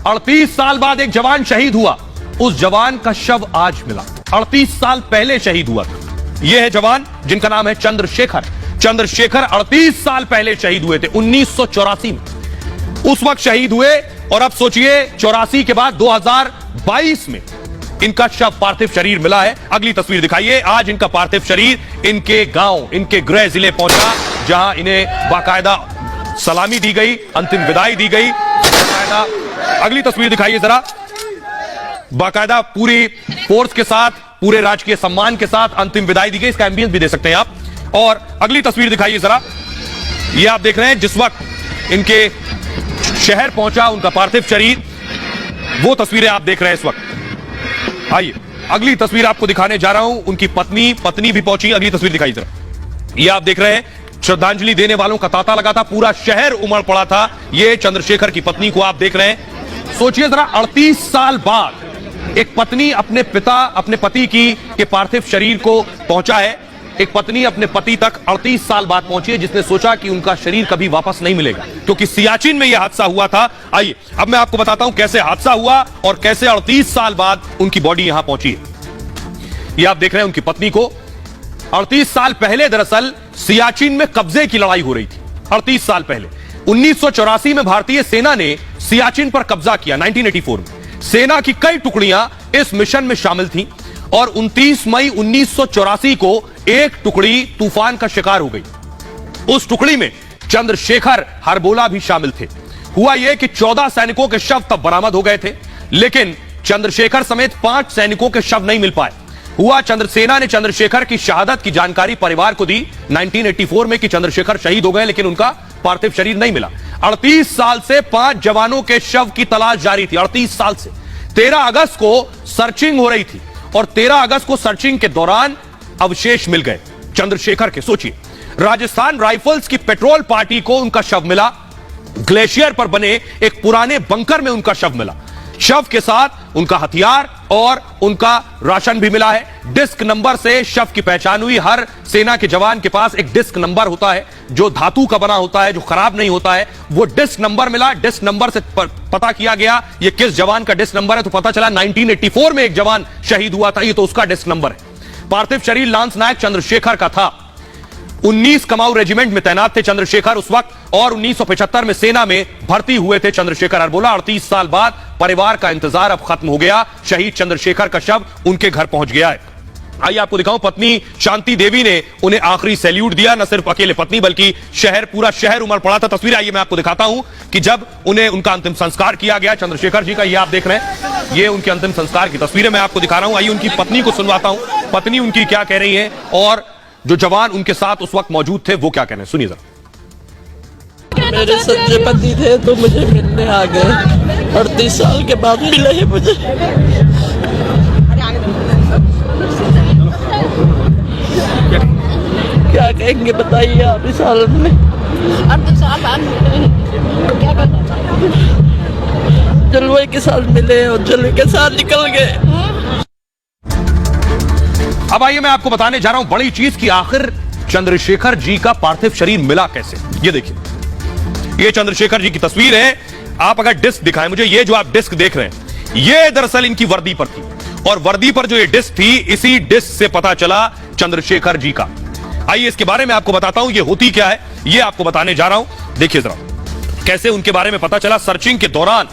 38 साल बाद एक जवान शहीद हुआ, उस जवान का शव आज मिला। 38 साल पहले शहीद हुआ था। यह है जवान जिनका नाम है चंद्रशेखर। चंद्रशेखर 38 साल पहले शहीद हुए थे, 1984 में उस वक्त शहीद हुए। और अब सोचिए 84 के बाद 2022 में इनका शव, पार्थिव शरीर मिला है। अगली तस्वीर दिखाइए। आज इनका पार्थिव शरीर इनके गांव, इनके गृह जिले पहुंचा, जहां इन्हें बाकायदा सलामी दी गई, अंतिम विदाई दी गई। अगली तस्वीर दिखाइए जरा। बाकायदा पूरी फोर्स के साथ, पूरे राजकीय सम्मान के साथ अंतिम विदाई दी गई। इसका एम्बियंस भी दे सकते हैं आप। और अगली तस्वीर दिखाइए जरा। ये आप देख रहे हैं जिस वक्त इनके शहर पहुंचा उनका पार्थिव शरीर, वो तस्वीरें आप देख रहे हैं इस वक्त। आइए अगली तस्वीर आपको दिखाने जा रहा हूं। उनकी पत्नी भी पहुंची। अगली तस्वीर दिखाइए जरा। ये आप देख रहे हैं श्रद्धांजलि देने वालों का तांता लगा था, पूरा शहर उमड़ पड़ा था। ये चंद्रशेखर की पत्नी को आप देख रहे हैं। सोचिए जरा, 38 साल बाद एक पत्नी अपने पति के पार्थिव शरीर को पहुंचा है। एक पत्नी अपने पति तक 38 साल बाद पहुंची है, जिसने सोचा कि उनका शरीर कभी वापस नहीं मिलेगा, क्योंकि सियाचिन में यह हादसा हुआ था। आइए अब मैं आपको बताता हूं कैसे हादसा हुआ और कैसे 38 साल बाद उनकी बॉडी यहां पहुंची है। यह आप देख रहे हैं उनकी पत्नी को। 38 साल पहले दरअसल सियाचिन में कब्जे की लड़ाई हो रही थी। 38 साल पहले 1984 में भारतीय सेना ने सियाचिन पर कब्जा किया। 1984 में सेना की कई टुकड़ियां इस मिशन में शामिल थीं और 29 मई 1984 को एक टुकड़ी तूफान का शिकार हो गई। उस टुकड़ी में चंद्रशेखर हरबोला भी शामिल थे। हुआ यह कि 14 सैनिकों के शव तब बरामद हो गए थे, लेकिन चंद्रशेखर समेत 5 सैनिकों के शव नहीं मिल पाए। हुआ सेना ने चंद्रशेखर की शहादत की जानकारी परिवार को दी 1984 में कि चंद्रशेखर शहीद हो गए, लेकिन उनका पार्थिव शरीर नहीं मिला। 38 साल से 5 जवानों के शव की तलाश जारी थी। 38 साल से 13 अगस्त को सर्चिंग हो रही थी और 13 अगस्त को सर्चिंग के दौरान अवशेष मिल गए चंद्रशेखर के। सोचिए, राजस्थान राइफल्स की पेट्रोल पार्टी को उनका शव मिला। ग्लेशियर पर बने एक पुराने बंकर में उनका शव मिला। शव के साथ उनका हथियार और उनका राशन भी मिला है। डिस्क नंबर से शव की पहचान हुई। हर सेना के जवान के पास एक डिस्क नंबर होता है जो धातु का बना होता है, जो खराब नहीं होता है। वो डिस्क नंबर मिला। डिस्क नंबर से पता किया गया ये किस जवान का डिस्क नंबर है, तो पता चला 1984 में एक जवान शहीद हुआ था, ये तो उसका डिस्क नंबर है। पार्थिव शरीर लांस नायक चंद्रशेखर का था। 19 कमाऊ रेजिमेंट में तैनात थे चंद्रशेखर उस वक्त और 1975 में सेना में भर्ती हुए थे चंद्रशेखर हरबोला। 38 साल बाद परिवार का इंतजार अब खत्म हो गया। शहीद चंद्रशेखर का शव उनके घर पहुंच गया है। आइए आपको दिखाऊं, पत्नी शांति देवी ने उन्हें आखिरी सैल्यूट दिया। न सिर्फ अकेले पत्नी बल्कि पूरा शहर उमड़ पड़ा था। तस्वीर आइए मैं आपको दिखाता हूं कि जब उन्हें उनका अंतिम संस्कार किया गया चंद्रशेखर जी का। ये आप देख रहे हैं, ये उनके अंतिम संस्कार की तस्वीरें मैं आपको दिखा रहा हूं। आइए उनकी पत्नी को सुनवाता हूं, पत्नी उनकी क्या कह रही है और जो जवान उनके साथ उस वक्त मौजूद थे वो क्या कह रहे हैं, सुनिए जरा। मेरे सच्चे पति थे तो मुझे मिलने आ गए। 38 साल के बाद मिले हैं मुझे। क्या कहेंगे बताइए आप इस हाल में। 38 साल बाद मिले, क्या करना चाहिए। जलवे के साथ मिले और जलवे के साथ निकल गए। अब आइए मैं आपको बताने जा रहा हूं बड़ी चीज की आखिर चंद्रशेखर जी का पार्थिव शरीर मिला कैसे। ये देखिए, ये चंद्रशेखर जी की तस्वीर है। आप अगर डिस्क दिखाएं मुझे, ये जो आप डिस्क देख रहे हैं ये दरअसल इनकी वर्दी पर थी और वर्दी पर जो ये डिस्क थी, इसी डिस्क से पता चला चंद्रशेखर जी का। आइए इसके बारे में आपको बताता हूं ये होती क्या है, ये आपको बताने जा रहा हूं। देखिए जरा कैसे उनके बारे में पता चला। सर्चिंग के दौरान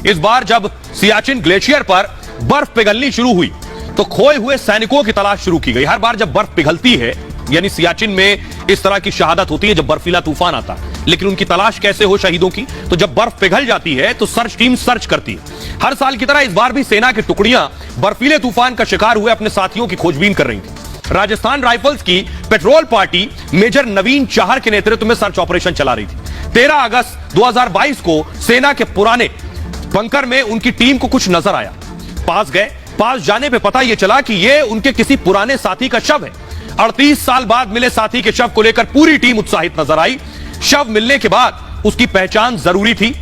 इस बार जब सियाचिन ग्लेशियर पर बर्फ पिघलनी शुरू हुई तो खोए हुए सैनिकों की तलाश शुरू की गई। हर बार जब बर्फ पिघलती है, यानी सियाचिन में इस तरह की शहादत होती है जब बर्फीला तूफान आता है, लेकिन उनकी तलाश कैसे हो शहीदों की, तो जब बर्फ पिघल जाती है तो सर्च टीम सर्च करती है। हर साल की तरह इस बार भी सेना की टुकड़ियां बर्फीले तूफान का शिकार हुए अपने साथियों की खोजबीन कर रही थी। राजस्थान राइफल्स की पेट्रोल पार्टी मेजर नवीन चाहर के नेतृत्व में सर्च ऑपरेशन चला रही थी। 13 अगस्त 2022 को सेना के पुराने बंकर में उनकी टीम को कुछ नजर आया। पास गए, पास जाने पे पता यह चला कि यह उनके किसी पुराने साथी का शव है। 38 साल बाद मिले साथी के शव को लेकर पूरी टीम उत्साहित नजर आई। शव मिलने के बाद उसकी पहचान जरूरी थी।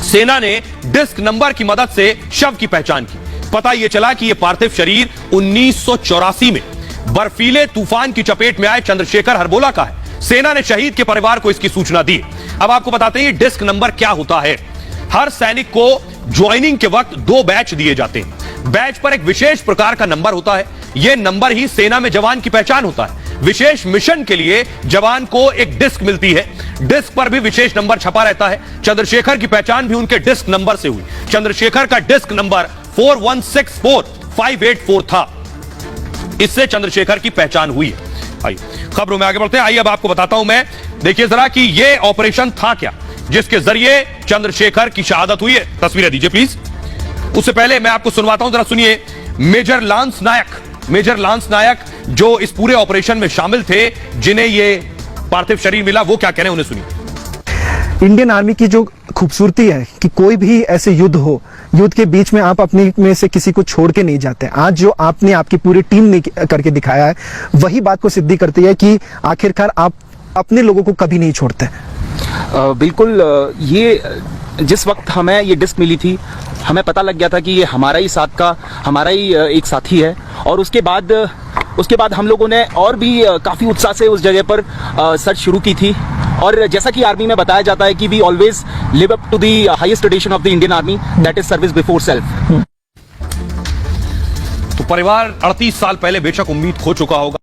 सेना ने डिस्क नंबर की मदद से शव की पहचान की। पता यह चला कि यह पार्थिव शरीर 1984 में बर्फीले तूफान की चपेट में आए चंद्रशेखर हरबोला का है। सेना ने शहीद के परिवार को इसकी सूचना दी। अब आपको बताते हैं डिस्क नंबर क्या होता है। हर सैनिक को ज्वाइनिंग के वक्त 2 बैच दिए जाते हैं। बैच पर एक विशेष प्रकार का नंबर होता है। यह नंबर ही सेना में जवान की पहचान होता है। विशेष मिशन के लिए जवान को एक डिस्क मिलती है। डिस्क पर भी विशेष नंबर छपा रहता है। चंद्रशेखर की पहचान भी उनके डिस्क नंबर से हुई। चंद्रशेखर का डिस्क नंबर 4164584 था। इससे चंद्रशेखर की पहचान हुई है। आइए खबरों में आगे बढ़ते हैं। आइए अब आपको बताता हूं मैं, देखिए जरा कि यह ऑपरेशन था क्या जिसके जरिए चंद्रशेखर की शहादत हुई है। तस्वीरें दीजिए प्लीज। उससे पहले मैं आपको सुनवाता हूं, जरा सुनिए। मेजर लांस नायक जो इस पूरे ऑपरेशन में शामिल थे, जिन्हें यह पार्थिव शरीर मिला, वो क्या कह रहे हैं, उन्हें सुनिए। इंडियन आर्मी की जो खूबसूरती है कि कोई भी ऐसे युद्ध हो, युद्ध के बीच में आप अपने में से किसी को छोड़ के नहीं जाते। आज जो आपने आपकी पूरी टीम ने करके दिखाया है, वही बात को सिद्धि करती है कि आखिरकार आप अपने लोगों को कभी नहीं छोड़ते। बिल्कुल। ये जिस वक्त हमें ये डिस्क मिली थी, हमें पता लग गया था कि ये हमारा ही साथ का, हमारा ही एक साथी है। और उसके बाद हम लोगों ने और भी काफ़ी उत्साह से उस जगह पर सर्च शुरू की थी। और जैसा कि आर्मी में बताया जाता है कि we always live up to the highest tradition of the Indian Army, that is service before self. तो परिवार 38 साल पहले बेशक उम्मीद खो चुका होगा।